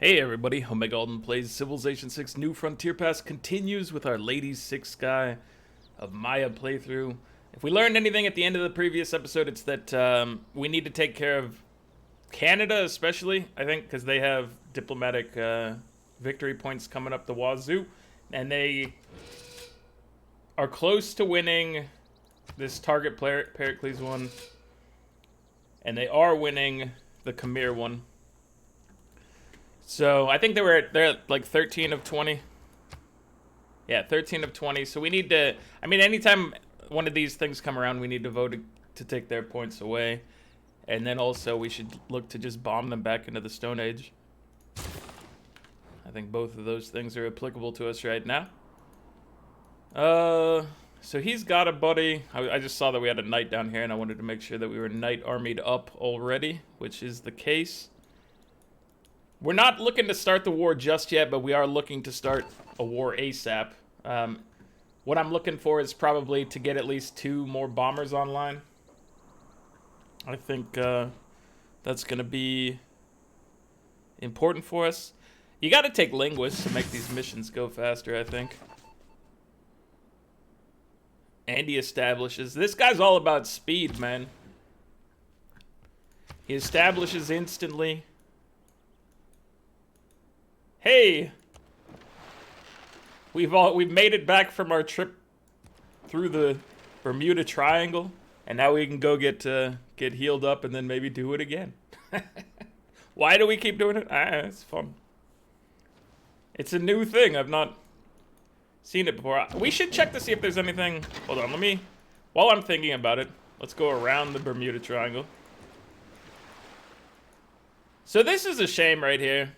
Hey everybody, Alden plays Civilization 6 New Frontier Pass continues with our Ladies 6 Sky of Maya playthrough. If we learned anything at the end of the previous episode, it's that we need to take care of Canada especially, I think, because they have diplomatic victory points coming up the wazoo, and they are close to winning this target Pericles one, and they are winning the Khmer one. So I think they're at like 13 of 20. Yeah, 13 of 20. So we need to, I mean, anytime one of these things come around, we need to vote to take their points away. And then also we should look to just bomb them back into the Stone Age. I think both of those things are applicable to us right now. So he's got a buddy. I just saw that we had a knight down here, and I wanted to make sure that we were knight armied up already, which is the case. We're not looking to start the war just yet, but we are looking to start a war ASAP. What I'm looking for is probably to get at least 2 more bombers online. I think that's going to be important for us. You got to take linguists to make these missions go faster, I think. And he establishes. This guy's all about speed, man. He establishes instantly. Hey, we've made it back from our trip through the Bermuda Triangle, and now we can go get healed up and then maybe do it again. Why do we keep doing it? It's fun. It's a new thing. I've not seen it before. We should check to see if there's anything. Hold on, while I'm thinking about it, let's go around the Bermuda Triangle. So this is a shame right here,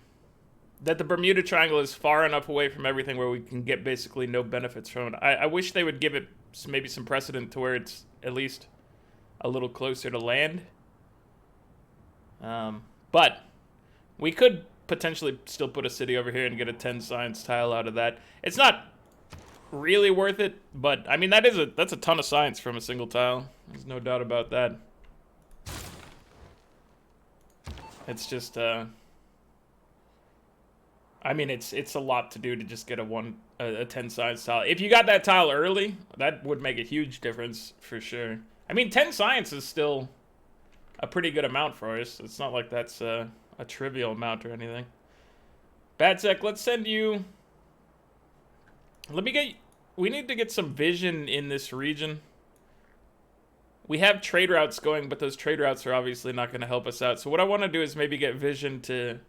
that the Bermuda Triangle is far enough away from everything where we can get basically no benefits from it. I wish they would give it maybe some precedent to where it's at least a little closer to land. But we could potentially still put a city over here and get a 10 science tile out of that. It's not really worth it, but I mean that's a ton of science from a single tile. There's no doubt about that. It's just I mean, it's a lot to do to just get a 10 science tile. If you got that tile early, that would make a huge difference for sure. I mean, 10 science is still a pretty good amount for us. It's not like that's a trivial amount or anything. Badsec, let's send you. We need to get some vision in this region. We have trade routes going, but those trade routes are obviously not going to help us out. So what I want to do is maybe get vision to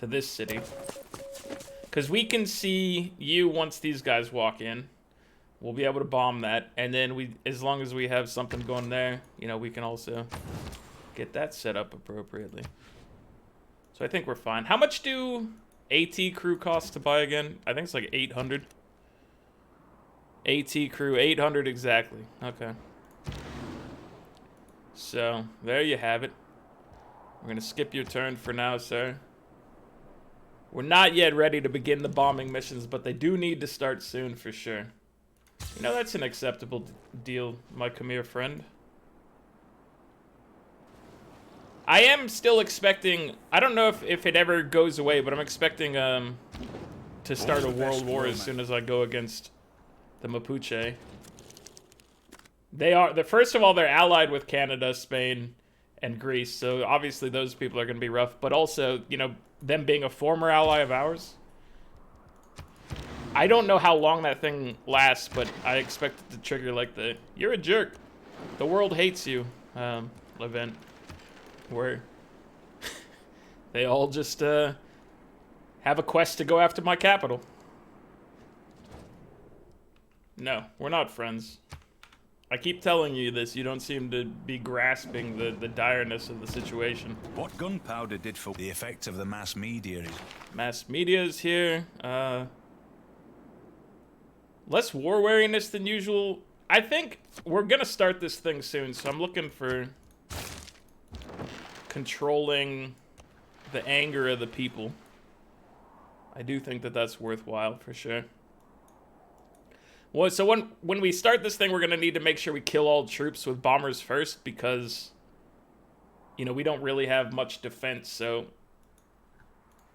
this city, because we can see you once these guys walk in. We'll be able to bomb that, and then as long as we have something going there, you know, we can also get that set up appropriately. So I think we're fine. How much do AT crew cost to buy again? I think it's like 800. AT crew 800 exactly. Okay. So there you have it. We're gonna skip your turn for now, sir. We're not yet ready to begin the bombing missions, but they do need to start soon for sure. You know, that's an acceptable deal, my Khmer friend. I am still expecting, I don't know if it ever goes away, but I'm expecting to start a world war as soon as I go against the Mapuche. First of all, they're allied with Canada, Spain, and Greece, so obviously those people are going to be rough, but also, you know, them being a former ally of ours. I don't know how long that thing lasts, but I expect it to trigger like the "you're a jerk, the world hates you" event, where they all just have a quest to go after my capital. No, we're not friends. I keep telling you this, you don't seem to be grasping the direness of the situation. What gunpowder did for the effect of the mass media? Mass media is here. Less war wariness than usual. I think we're gonna start this thing soon, so I'm looking for controlling the anger of the people. I do think that that's worthwhile for sure. Well, so when we start this thing, we're gonna need to make sure we kill all troops with bombers first, because you know, we don't really have much defense, so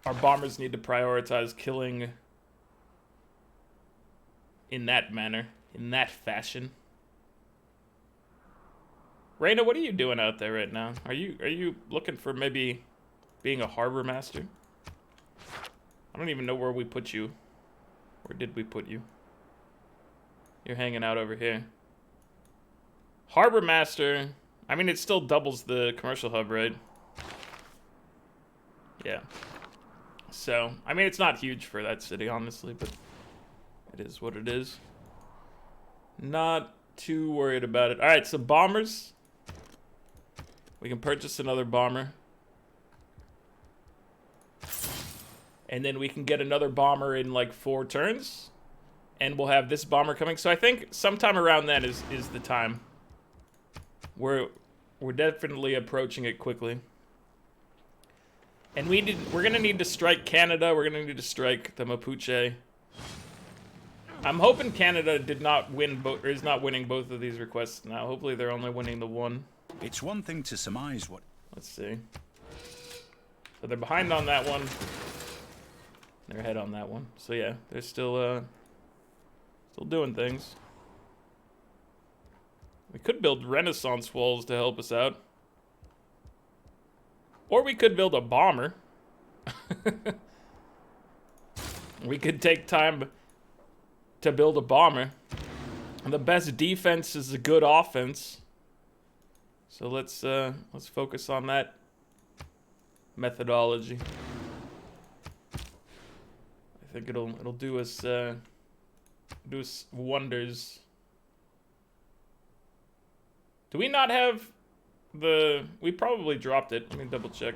our bombers need to prioritize killing in that manner, in that fashion. Reyna, what are you doing out there right now? Are you looking for maybe being a harbor master? I don't even know where we put you. Where did we put you? You're hanging out over here. Harbor master. I mean, it still doubles the commercial hub, right? Yeah. So, I mean, it's not huge for that city, honestly, but it is what it is. Not too worried about it. All right, so bombers. We can purchase another bomber. And then we can get another bomber in like 4 turns. And we'll have this bomber coming. So I think sometime around then is the time. We're definitely approaching it quickly. And we're gonna need to strike Canada. We're gonna need to strike the Mapuche. I'm hoping Canada did not win or is not winning both of these requests now. Hopefully they're only winning the one. It's one thing to surmise what... Let's see. So they're behind on that one. They're ahead on that one. So yeah, they're still doing things. We could build Renaissance walls to help us out. Or we could build a bomber. We could take time to build a bomber. And the best defense is a good offense. So let's focus on that methodology. I think it'll do us wonders. Do we not have the... We probably dropped it. Let me double check.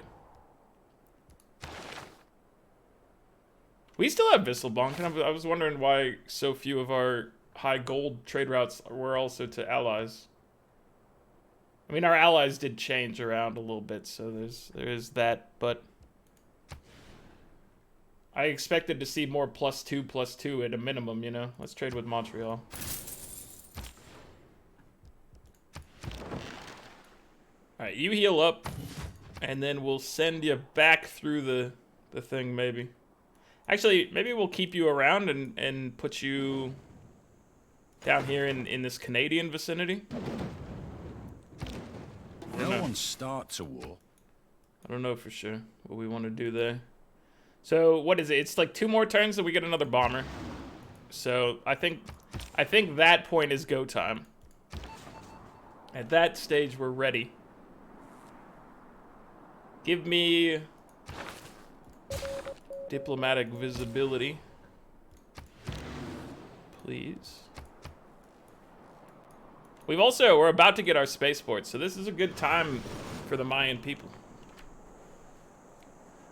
We still have Visselbank, and I was wondering why so few of our high gold trade routes were also to allies. I mean, our allies did change around a little bit, so there is that, but I expected to see more +2/+2 at a minimum, you know? Let's trade with Montreal. Alright, you heal up, and then we'll send you back through the thing, maybe. Actually, maybe we'll keep you around and put you down here in this Canadian vicinity. No one starts a war. I don't know for sure what we want to do there. So, what is it? It's like 2 more turns that we get another bomber. So, I think that point is go time. At that stage, we're ready. Give me diplomatic visibility, please. We're about to get our spaceport, so this is a good time for the Mayan people.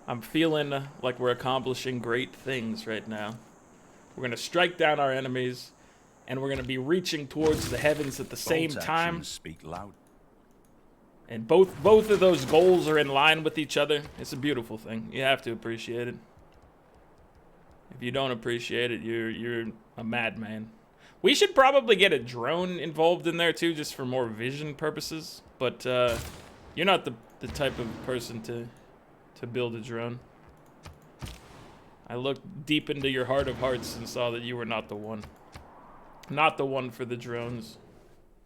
I'm feeling like we're accomplishing great things right now. We're gonna strike down our enemies, and we're gonna be reaching towards the heavens at the same time. Speak loud. And both of those goals are in line with each other. It's a beautiful thing. You have to appreciate it. If you don't appreciate it, you're a madman. We should probably get a drone involved in there too, just for more vision purposes. But you're not the type of person to build a drone. I looked deep into your heart of hearts and saw that you were not the one. Not the one for the drones.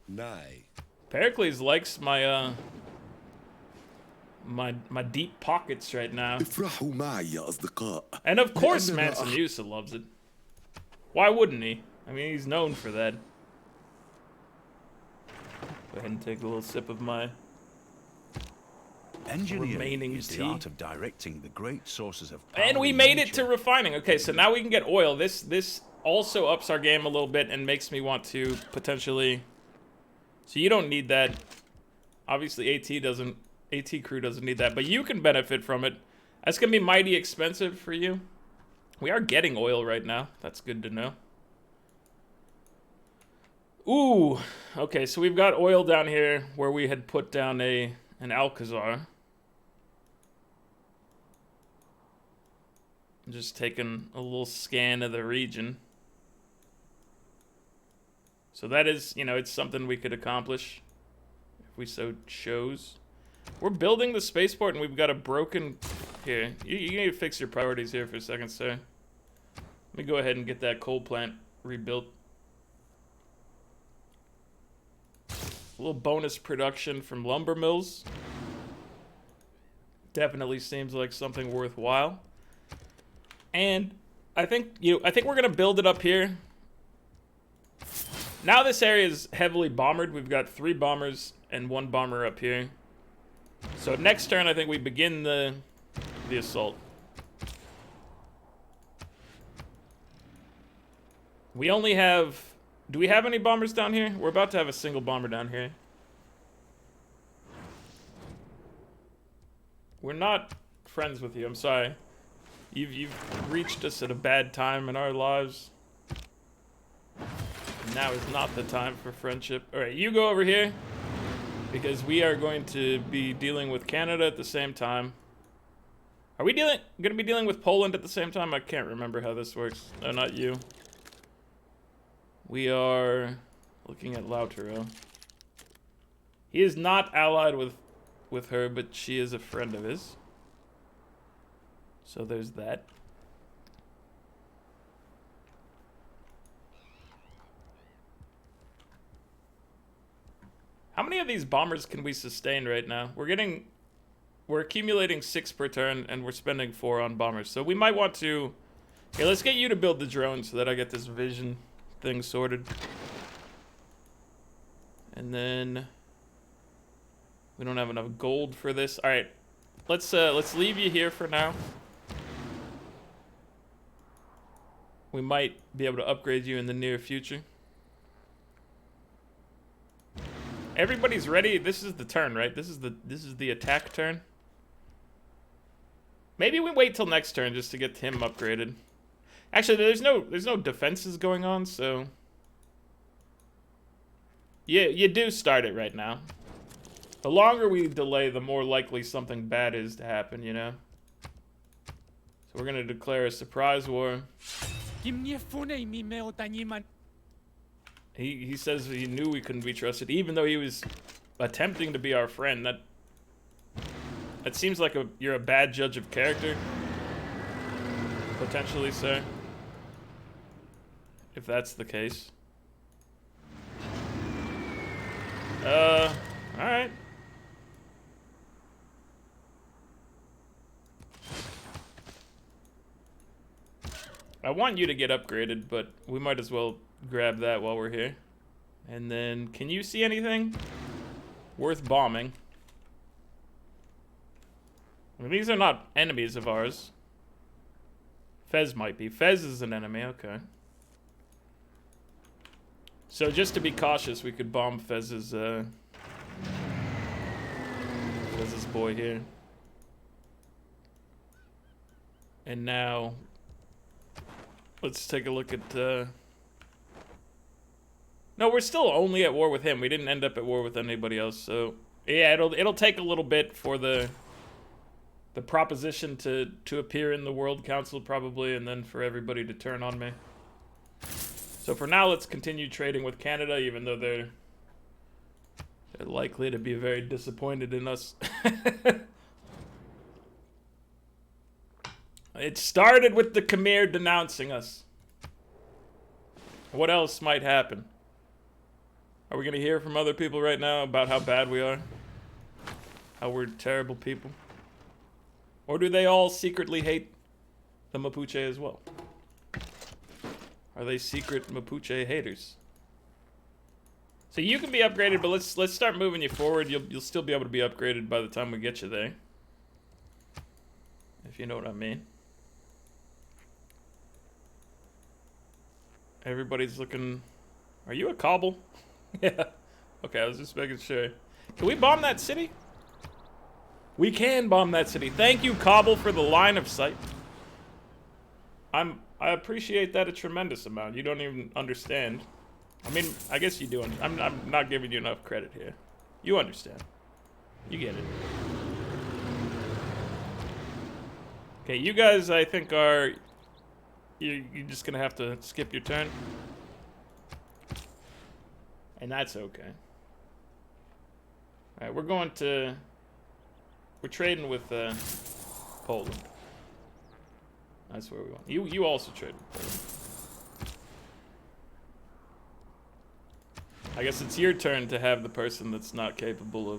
Nay. Pericles likes my my deep pockets right now. افرحوا معي يا أصدقاء. And of course Mansa Musa loves it. Why wouldn't he? I mean, he's known for that. Go ahead and take a little sip of my Engineering remaining is tea. the art of directing the great sources of power And we in made it nature. to refining. Okay, so now we can get oil. This also ups our game a little bit and makes me want to potentially... So you don't need that. Obviously AT crew doesn't need that, but you can benefit from it. That's gonna be mighty expensive for you. We are getting oil right now. That's good to know. Ooh, okay, so we've got oil down here where we had put down an Alcazar. I'm just taking a little scan of the region. So that is, you know, it's something we could accomplish if we so chose. We're building the spaceport and we've got a broken... Here, you need to fix your priorities here for a second, sir. Let me go ahead and get that coal plant rebuilt. A little bonus production from lumber mills. Definitely seems like something worthwhile. And I think we're gonna build it up here. Now this area is heavily bombered. We've got 3 bombers and 1 bomber up here. So next turn, I think we begin the assault. We only have... Do we have any bombers down here? We're about to have a single bomber down here. We're not friends with you. I'm sorry. You've reached us at a bad time in our lives. Now is not the time for friendship. Alright, you go over here. Because we are going to be dealing with Canada at the same time. Are we going to be dealing with Poland at the same time? I can't remember how this works. No, not you. We are looking at Lautaro. He is not allied with her, but she is a friend of his. So there's that. How many of these bombers can we sustain right now? We're accumulating 6 per turn, and we're spending 4 on bombers. So we might want to... Okay, let's get you to build the drone so that I get this vision thing sorted. And then... We don't have enough gold for this. Alright, let's leave you here for now. We might be able to upgrade you in the near future. Everybody's ready. This is the turn, right? This is the attack turn. Maybe we wait till next turn just to get him upgraded. Actually, there's no defenses going on, so yeah, you do start it right now. The longer we delay, the more likely something bad is to happen, you know? So we're gonna declare a surprise war. He says he knew we couldn't be trusted, even though he was attempting to be our friend. That seems like you're a bad judge of character. Potentially, sir. If that's the case. Alright. I want you to get upgraded, but we might as well grab that while we're here. And then, can you see anything worth bombing? I mean, these are not enemies of ours. Fez might be. Fez is an enemy, okay. So just to be cautious, we could bomb Fez's boy here. And now, let's take a look at, no, we're still only at war with him. We didn't end up at war with anybody else, so yeah, it'll take a little bit for the proposition to appear in the World Council probably, and then for everybody to turn on me. So for now, let's continue trading with Canada, even though they're likely to be very disappointed in us. It started with the Khmer denouncing us. What else might happen? Are we going to hear from other people right now about how bad we are? How we're terrible people? Or do they all secretly hate the Mapuche as well? Are they secret Mapuche haters? So you can be upgraded, but let's start moving you forward. You'll still be able to be upgraded by the time we get you there. If you know what I mean. Everybody's looking... Are you a cobble? Yeah. Okay, I was just making sure. Can we bomb that city? We can bomb that city. Thank you, Cobble, for the line of sight. I appreciate that a tremendous amount. You don't even understand. I mean, I guess you do. I'm not giving you enough credit here. You understand. You get it. Okay, you guys, I think, are... You're just gonna have to skip your turn. And that's okay. Alright, we're going to We're trading with Poland. That's where we want. You also trade with Poland. I guess it's your turn to have the person that's not capable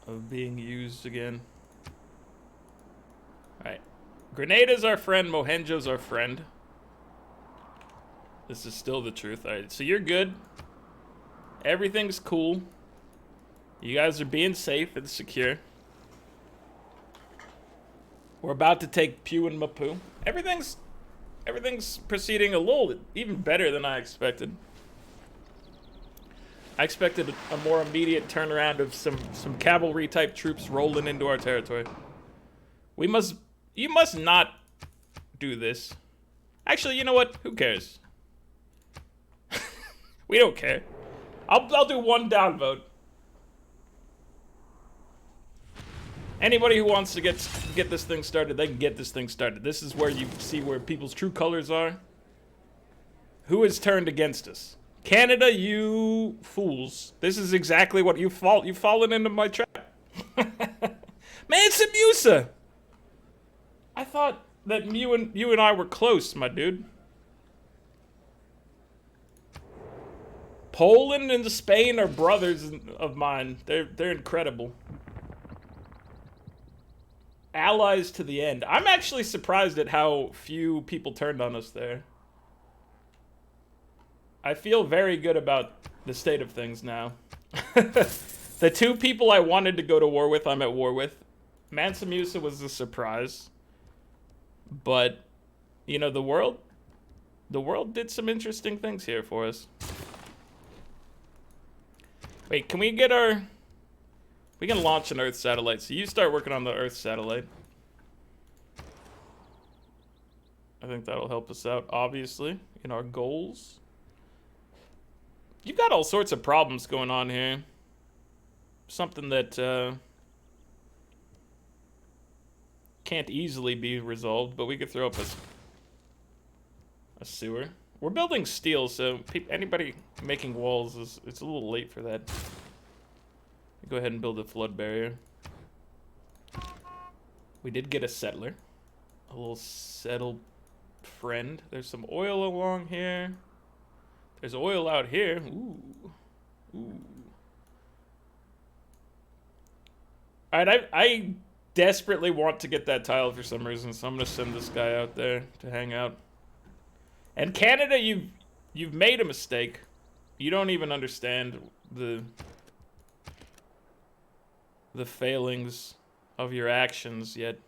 of being used again. Alright. Grenada's our friend, Mohenjo's our friend. This is still the truth. Alright, so you're good. Everything's cool. You guys are being safe and secure. We're about to take Pew and Mapu. Everything's proceeding a little even better than I expected. I expected a more immediate turnaround of some cavalry type troops rolling into our territory. You must not do this. Actually, you know what? Who cares? We don't care. I'll do one downvote. Anybody who wants to get this thing started, they can get this thing started. This is where you see where people's true colors are. Who has turned against us? Canada, you fools. This is exactly what you've fallen into my trap. Mansa Musa! I thought that you and I were close, my dude. Poland and Spain are brothers of mine. They're incredible. Allies to the end. I'm actually surprised at how few people turned on us there. I feel very good about the state of things now. The two people I wanted to go to war with, I'm at war with. Mansa Musa was a surprise. But, you know, the world did some interesting things here for us. Wait, can we get our... We can launch an Earth satellite, so you start working on the Earth satellite. I think that'll help us out, obviously, in our goals. You've got all sorts of problems going on here. Something that can't easily be resolved, but we could throw up a sewer. We're building steel, so anybody making walls it's a little late for that. Go ahead and build a flood barrier. We did get a settler. A little settled friend. There's some oil along here. There's oil out here. Ooh. Ooh. Alright, I desperately want to get that tile for some reason, so I'm gonna send this guy out there to hang out. And Canada, you've made a mistake. You don't even understand the failings of your actions yet.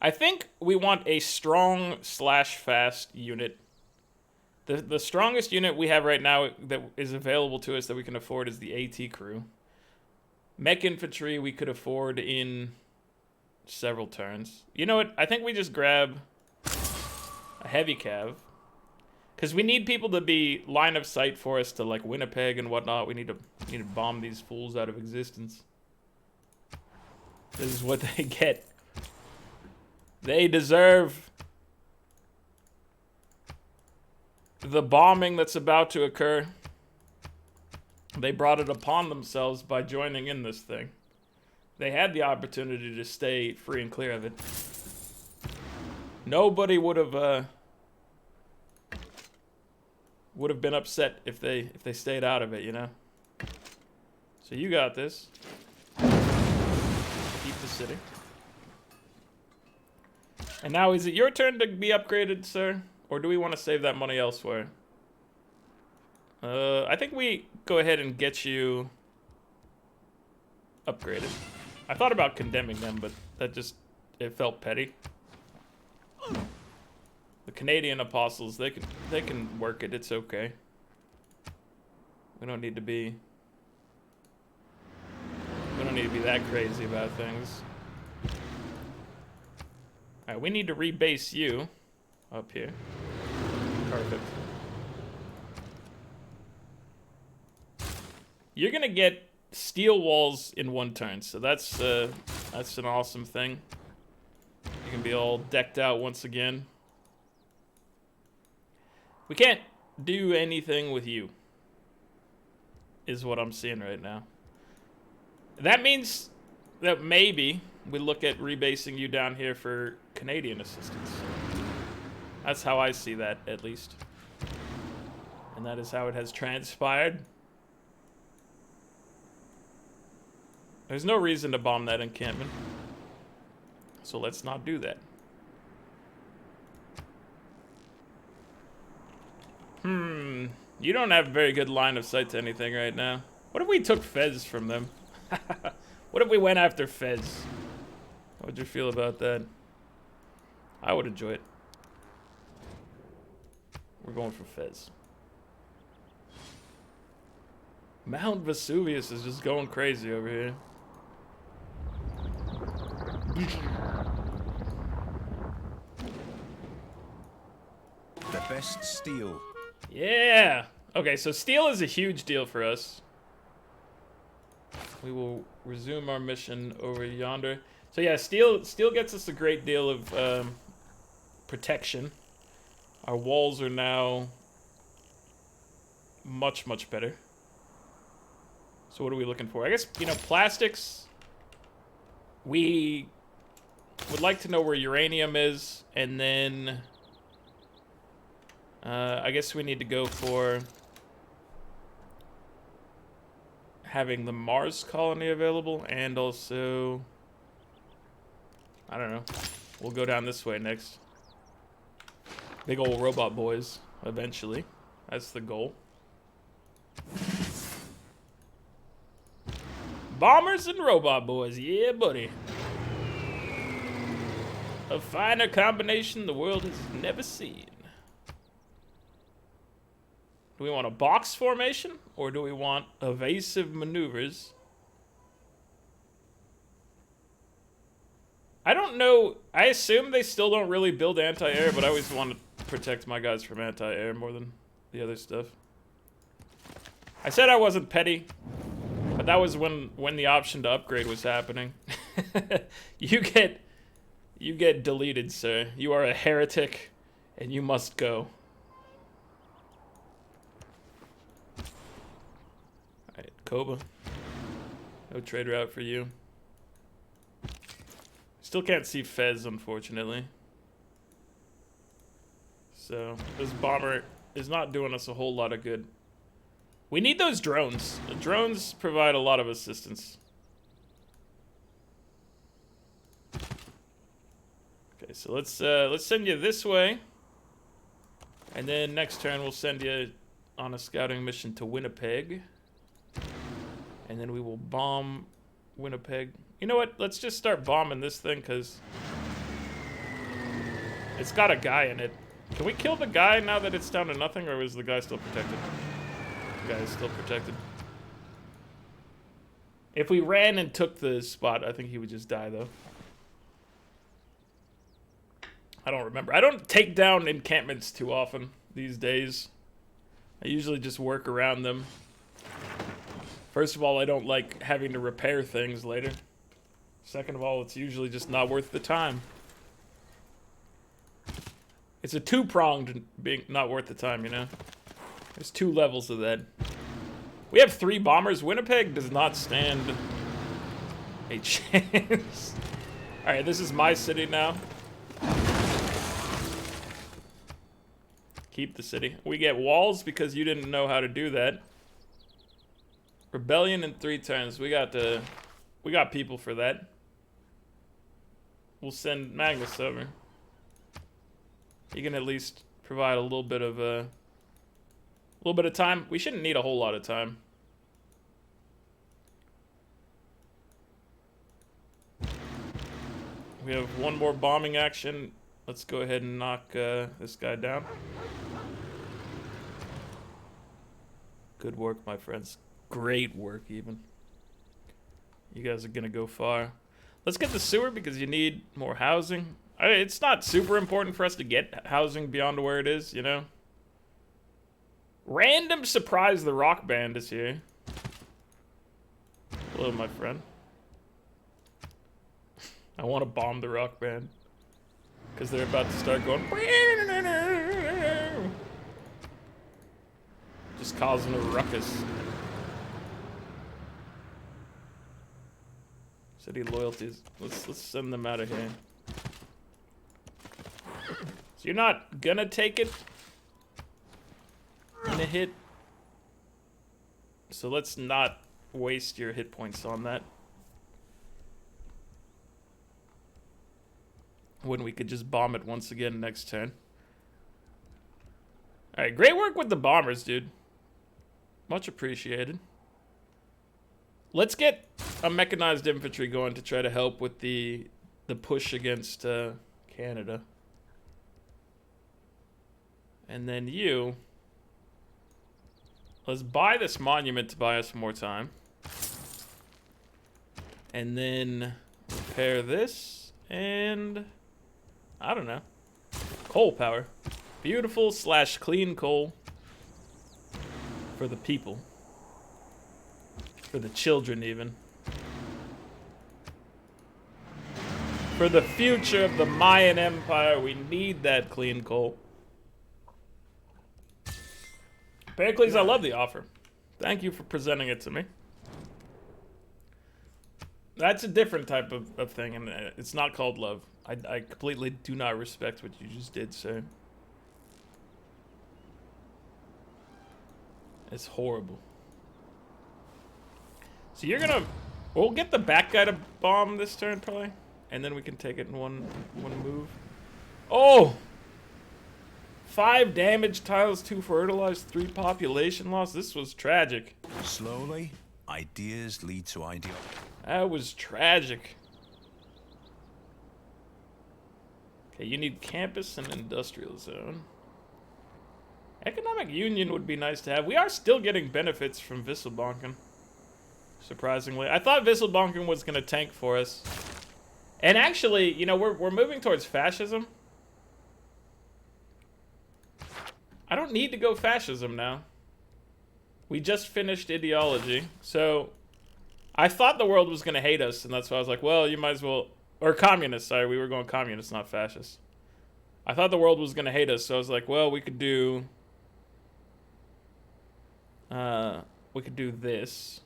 I think we want a strong / fast unit. The strongest unit we have right now that is available to us that we can afford is the AT crew. Mech infantry we could afford in several turns. You know what? I think we just grab a heavy cav. Because we need people to be line of sight for us to, like, Winnipeg and whatnot. We need to bomb these fools out of existence. This is what they get. They deserve the bombing that's about to occur. They brought it upon themselves by joining in this thing. They had the opportunity to stay free and clear of it. Nobody would have been upset if they stayed out of it, you know? So you got this. Keep the city. And now, is it your turn to be upgraded, sir? Or do we want to save that money elsewhere? I think we go ahead and get you upgraded. I thought about condemning them, but it felt petty. The Canadian apostles, they can work it. It's okay. We don't need to be that crazy about things. All right, we need to rebase you up here. Perfect. You're gonna get steel walls in one turn, so that's an awesome thing. You can be all decked out once again. We can't do anything with you. is what I'm seeing right now. That means that maybe we look at rebasing you down here for Canadian assistance. That's how I see that, at least. And that is how it has transpired. There's no reason to bomb that encampment. So let's not do that. You don't have a very good line of sight to anything right now. What if we took Fez from them? What if we went after Fez? How would you feel about that? I would enjoy it. We're going for Fez. Mount Vesuvius is just going crazy over here. The best steel. Yeah! Okay, so steel is a huge deal for us. We will resume our mission over yonder. So yeah, steel gets us a great deal of protection. Our walls are now much, much better. So what are we looking for? I guess, you know, plastics. We would like to know where uranium is, and then I guess we need to go for having the Mars colony available, and also, I don't know, we'll go down this way next. Big old robot boys, eventually. That's the goal. Bombers and robot boys, yeah buddy. A finer combination the world has never seen. Do we want a box formation, or do we want evasive maneuvers? I don't know. I assume they still don't really build anti-air, but I always want to protect my guys from anti-air more than the other stuff. I said I wasn't petty, but that was when the option to upgrade was happening. You get deleted, sir. You are a heretic, and you must go. Alright, Koba. No trade route for you. Still can't see Fez, unfortunately. So, this bomber is not doing us a whole lot of good. We need those drones. The drones provide a lot of assistance. Okay, so let's send you this way. And then next turn we'll send you on a scouting mission to Winnipeg. And then we will bomb Winnipeg. You know what? Let's just start bombing this thing, because it's got a guy in it. Can we kill the guy now that it's down to nothing, or is the guy still protected? The guy is still protected. If we ran and took the spot, I think he would just die, though. I don't remember. I don't take down encampments too often these days. I usually just work around them. First of all, I don't like having to repair things later. Second of all, it's usually just not worth the time. It's a two-pronged being not worth the time, you know? There's two levels of that. We have 3 bombers. Winnipeg does not stand a chance. Alright, this is my city now. Keep the city. We get walls because you didn't know how to do that. Rebellion in 3 turns. We got people for that. We'll send Magnus over. He can at least provide a little bit of time. We shouldn't need a whole lot of time. We have 1 more bombing action. Let's go ahead and knock this guy down. Good work, my friends. Great work, even. You guys are gonna go far. Let's get the sewer because you need more housing. It's not super important for us to get housing beyond where it is, you know? Random surprise, the rock band is here. Hello, my friend. I want to bomb the rock band because they're about to start going. Just causing a ruckus. City loyalties. Let's send them out of here. So you're not gonna take it in a hit. So let's not waste your hit points on that. When we could just bomb it once again next turn. Alright, great work with the bombers, dude. Much appreciated. Let's get a mechanized infantry going to try to help with the push against Canada. And then you... Let's buy this monument to buy us more time. And then repair this and... I don't know. Coal power. Beautiful / clean coal. For the people. For the children, even. For the future of the Mayan Empire, we need that clean coal. Pericles, I love the offer. Thank you for presenting it to me. That's a different type of thing, and it's not called love. I completely do not respect what you just did, sir. It's horrible. So you're gonna... We'll get the back guy to bomb this turn, probably. And then we can take it in one move. Oh! 5 damage tiles, 2 fertilized, 3 population loss. This was tragic. Slowly, ideas lead to ideal. That was tragic. Okay, you need campus and industrial zone. Economic union would be nice to have. We are still getting benefits from Visselbanken. Surprisingly. I thought Visselbanken was going to tank for us. And actually, you know, we're moving towards fascism. I don't need to go fascism now. We just finished ideology. So, I thought the world was going to hate us. And that's why I was like, well, you might as well... Or communist, sorry. We were going communist, not fascist. I thought the world was going to hate us. So I was like, well, we could do... we could do this.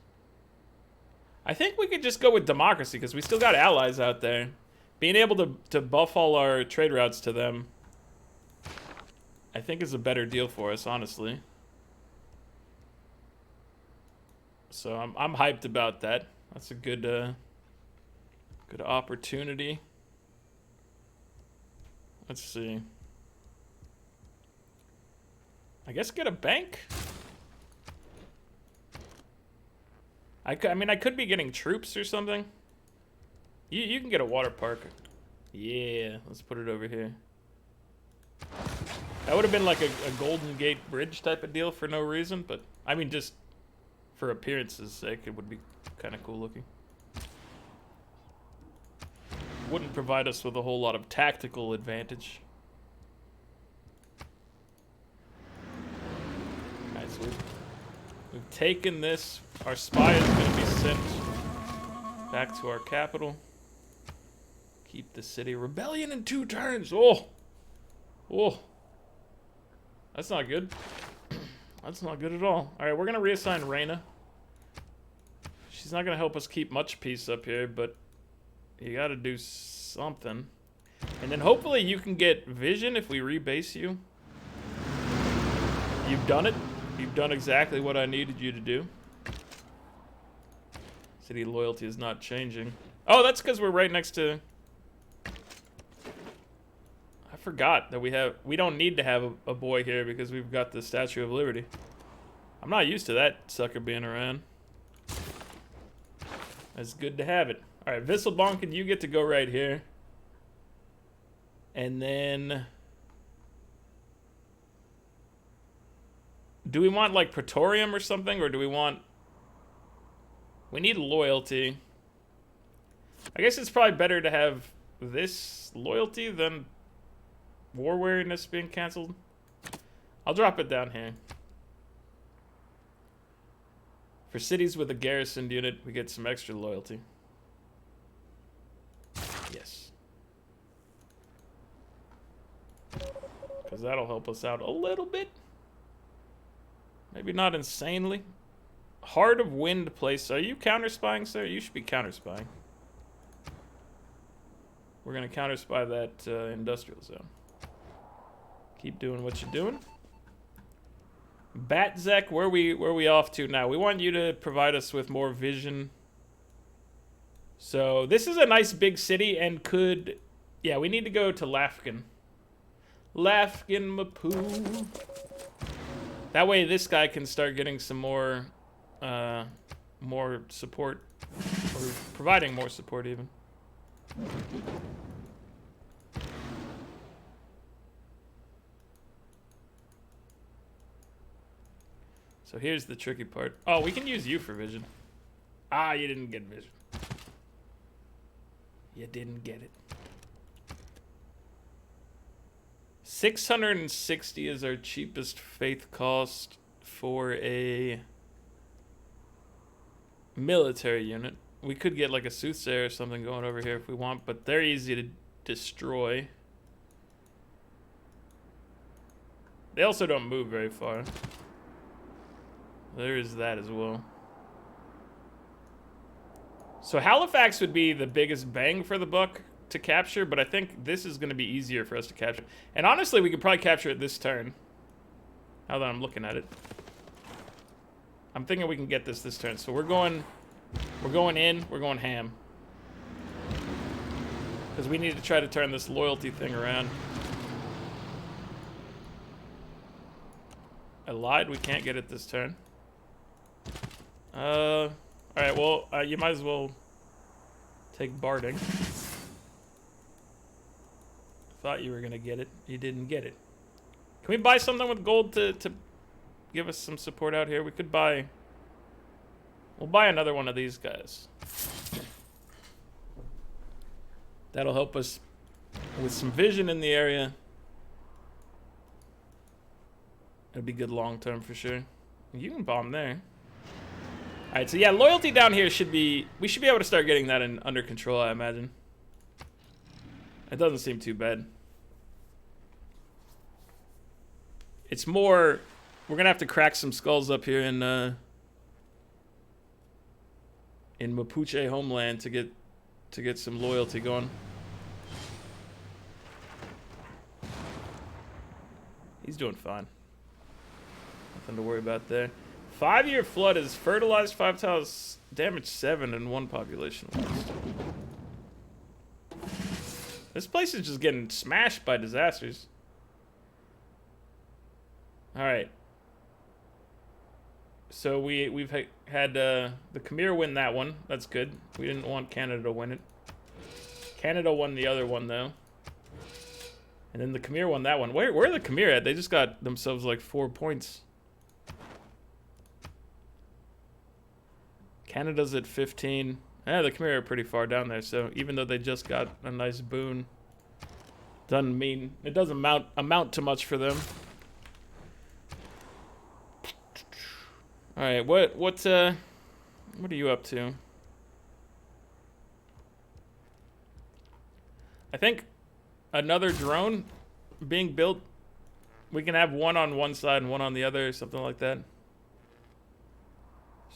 I think we could just go with democracy because we still got allies out there. Being able to buff all our trade routes to them, I think is a better deal for us, honestly. So I'm hyped about that. That's a good good opportunity. Let's see. I guess get a bank. I mean, I could be getting troops or something. You can get a water park. Yeah, let's put it over here. That would have been like a Golden Gate Bridge type of deal for no reason, but I mean, just for appearance's sake, it would be kind of cool looking. Wouldn't provide us with a whole lot of tactical advantage. Alright, so we've taken this. Our spy is going to be sent back to our capital. Keep the city. Rebellion in 2 turns. Oh. Oh. That's not good. That's not good at all. Alright, we're going to reassign Reyna. She's not going to help us keep much peace up here, but you got to do something. And then hopefully you can get vision if we rebase you. You've done it. You've done exactly what I needed you to do. City loyalty is not changing. Oh, that's because we're right next to... I forgot that we don't need to have a boy here because we've got the Statue of Liberty. I'm not used to that sucker being around. It's good to have it. Alright, Visselbanken, you get to go right here. And then... Do we want, like, Praetorium or something? Or do we want... We need loyalty. I guess it's probably better to have this loyalty than war weariness being canceled. I'll drop it down here. For cities with a garrisoned unit, we get some extra loyalty. Yes. Because that'll help us out a little bit. Maybe not insanely. Heart of Wind place. Are you counter-spying, sir? You should be counter-spying. We're gonna counter spy that industrial zone. Keep doing what you're doing. Batzek, where we off to now? We want you to provide us with more vision. So this is a nice big city and could, yeah, we need to go to Lafkin. Lafkin Mapu. That way this guy can start getting some more support, or providing more support even. So here's the tricky part. Oh, we can use you for vision. Ah, you didn't get vision. You didn't get it. 660 is our cheapest faith cost for a military unit. We could get like a soothsayer or something going over here if we want, but they're easy to destroy. They also don't move very far. There is that as well. So Halifax would be the biggest bang for the buck to capture, but I think this is going to be easier for us to capture. And honestly, we could probably capture it this turn. Now that I'm looking at it. I'm thinking we can get this turn. So we're going in, we're going ham. Because we need to try to turn this loyalty thing around. I lied, we can't get it this turn. Alright, well, you might as well take barding. Thought you were gonna get it. You didn't get it. Can we buy something with gold to give us some support out here? We could buy... We'll buy another one of these guys. That'll help us with some vision in the area. It'll be good long term for sure. You can bomb there. Alright, so yeah, loyalty down here should be... We should be able to start getting that under control, I imagine. It doesn't seem too bad. It's more... We're gonna have to crack some skulls up here in Mapuche homeland to get some loyalty going. He's doing fine. Nothing to worry about there. 5-year flood is fertilized 5 tiles, damage 7, and 1 population lost. This place is just getting smashed by disasters. Alright. So we've had the Khmer win that one. That's good. We didn't want Canada to win it. Canada won the other one, though. And then the Khmer won that one. Where are the Khmer at? They just got themselves like 4 points. Canada's at 15. Yeah, the Khmer are pretty far down there, so even though they just got a nice boon, doesn't mean it doesn't amount to much for them. All right, what are you up to? I think another drone being built. We can have one on one side and one on the other, something like that.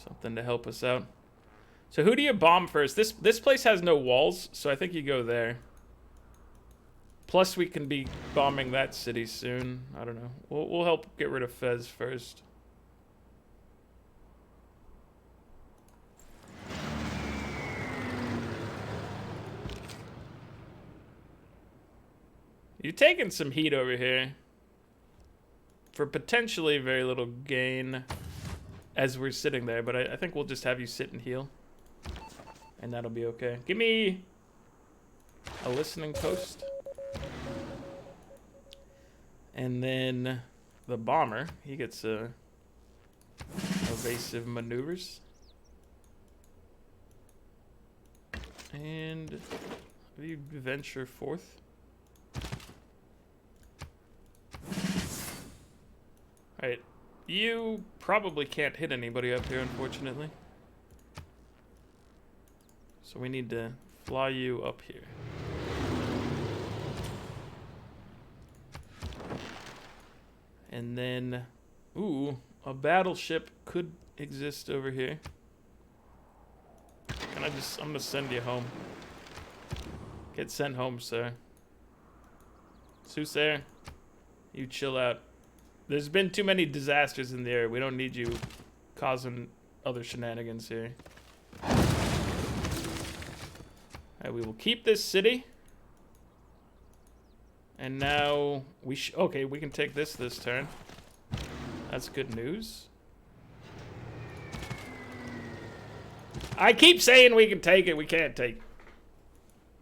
Something to help us out. So who do you bomb first? This place has no walls, so I think you go there. Plus we can be bombing that city soon. I don't know. We'll help get rid of Fez first. You're taking some heat over here for potentially very little gain as we're sitting there, but I think we'll just have you sit and heal, and that'll be okay. Give me a listening post, and then the bomber, he gets evasive maneuvers, and you venture forth. Alright, you probably can't hit anybody up here, unfortunately. So we need to fly you up here. And then, ooh, a battleship could exist over here. And I'm gonna send you home. Get sent home, sir. Soothsayer, you chill out. There's been too many disasters in the area. We don't need you causing other shenanigans here. Alright, we will keep this city. And now we okay, we can take this turn. That's good news. I keep saying we can take it. We can't take it.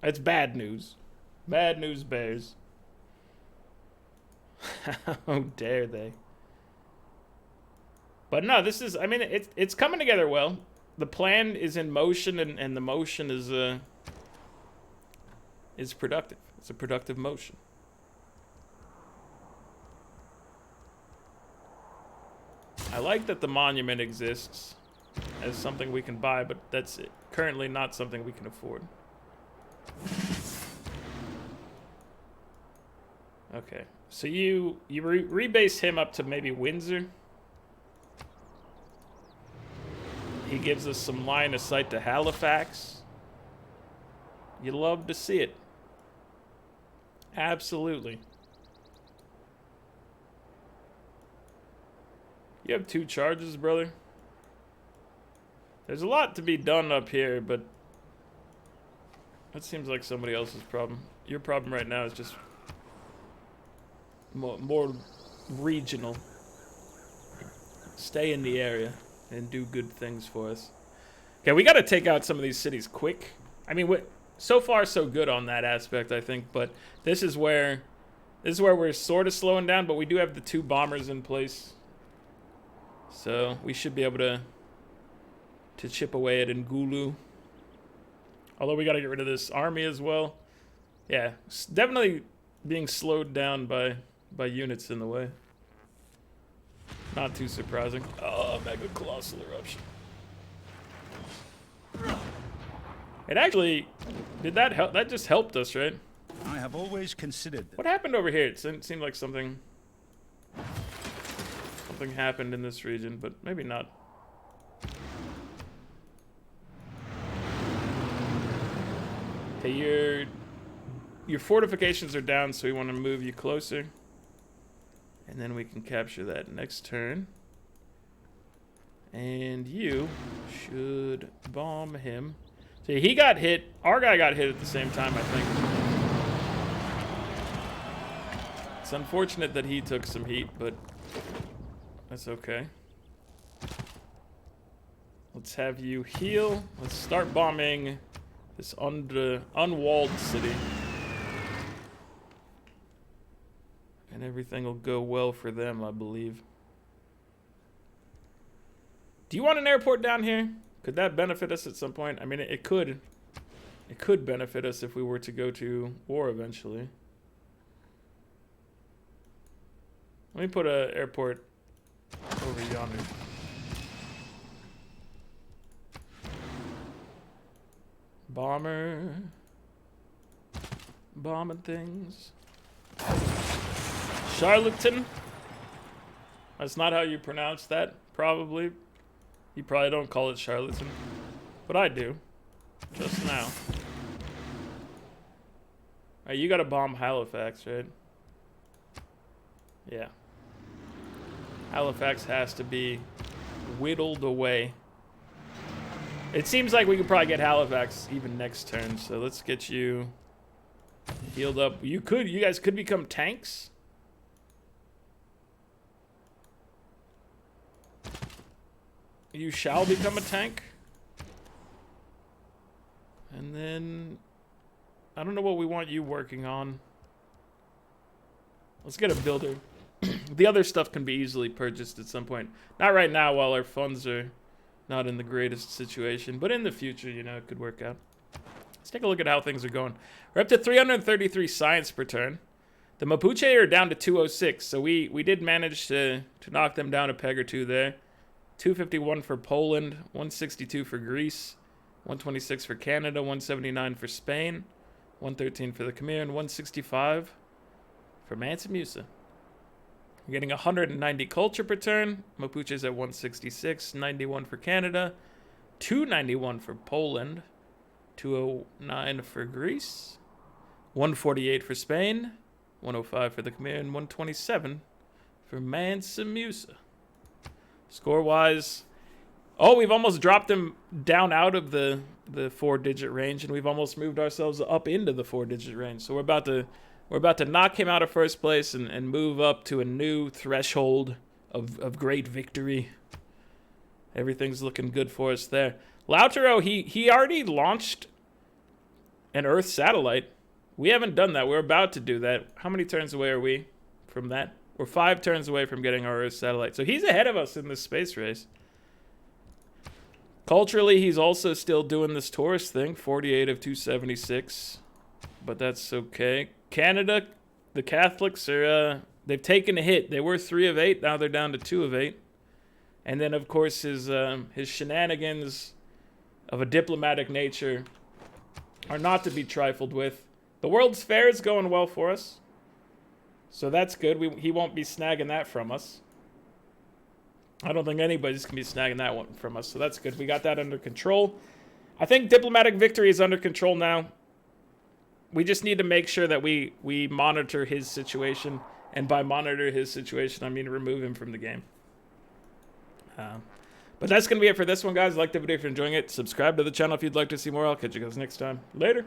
That's bad news. Bad news bears. How dare they? But no, this is, I mean, it's coming together well. The plan is in motion, and the motion is productive. It's a productive motion. I like that the monument exists as something we can buy, but that's currently not something we can afford. Okay, so you rebase him up to maybe Windsor. He gives us some line of sight to Halifax. You love to see it. Absolutely. You have 2 charges, brother. There's a lot to be done up here, but that seems like somebody else's problem. Your problem right now is just more regional. Stay in the area and do good things for us. Okay, we got to take out some of these cities quick. I mean, so far so good on that aspect, I think. But this is where we're sort of slowing down. But we do have the 2 bombers in place, so we should be able to chip away at Ngulu. Although we got to get rid of this army as well. Yeah, definitely being slowed down by units in the way. Not too surprising. Oh, Mega Colossal Eruption. It actually, did that help? That just helped us, right? I have always considered that. What happened over here? It seemed like something happened in this region, but maybe not. Okay, your fortifications are down, so we want to move you closer. And then we can capture that next turn. And you should bomb him. See, he got hit. Our guy got hit at the same time, I think. It's unfortunate that he took some heat, but that's okay. Let's have you heal. Let's start bombing this unwalled city. And everything will go well for them, I believe. Do you want an airport down here? Could that benefit us at some point? I mean, it could. It could benefit us if we were to go to war eventually. Let me put an airport over yonder. Bomber. Bombing things. Charlatan. That's not how you pronounce that, probably. You probably don't call it charlatan. But I do. Just now. Alright, you gotta bomb Halifax, right? Yeah. Halifax has to be whittled away. It seems like we could probably get Halifax even next turn, so let's get you healed up. You guys could become tanks. You shall become a tank. And then I don't know what we want you working on. Let's get a builder. The other stuff can be easily purchased at some point. Not right now while our funds are not in the greatest situation, but in the future, you know, it could work out. Let's take a look at how things are going. We're up to 333 science per turn. The Mapuche are down to 206, so we did manage to knock them down a peg or two there. 251 for Poland, 162 for Greece, 126 for Canada, 179 for Spain, 113 for the Khmer, and 165 for Mansa Musa. We're getting 190 culture per turn. Mapuche's at 166, 91 for Canada, 291 for Poland, 209 for Greece, 148 for Spain, 105 for the Khmer, and 127 for Mansa Musa. Score-wise, oh, we've almost dropped him down out of the 4-digit range, and we've almost moved ourselves up into the 4-digit range. So we're about to knock him out of first place and move up to a new threshold of great victory. Everything's looking good for us there. Lautaro, he already launched an Earth satellite. We haven't done that. We're about to do that. How many turns away are we from that? We're 5 turns away from getting our Earth satellite. So he's ahead of us in this space race. Culturally, he's also still doing this tourist thing. 48 of 276. But that's okay. Canada, the Catholics are... they've taken a hit. They were 3 of 8. Now they're down to 2 of 8. And then, of course, his shenanigans of a diplomatic nature are not to be trifled with. The World's Fair is going well for us. So that's good. He won't be snagging that from us. I don't think anybody's going to be snagging that one from us. So that's good. We got that under control. I think diplomatic victory is under control now. We just need to make sure that we monitor his situation. And by monitor his situation, I mean remove him from the game. But that's going to be it for this one, guys. Like the video if you're enjoying it. Subscribe to the channel if you'd like to see more. I'll catch you guys next time. Later.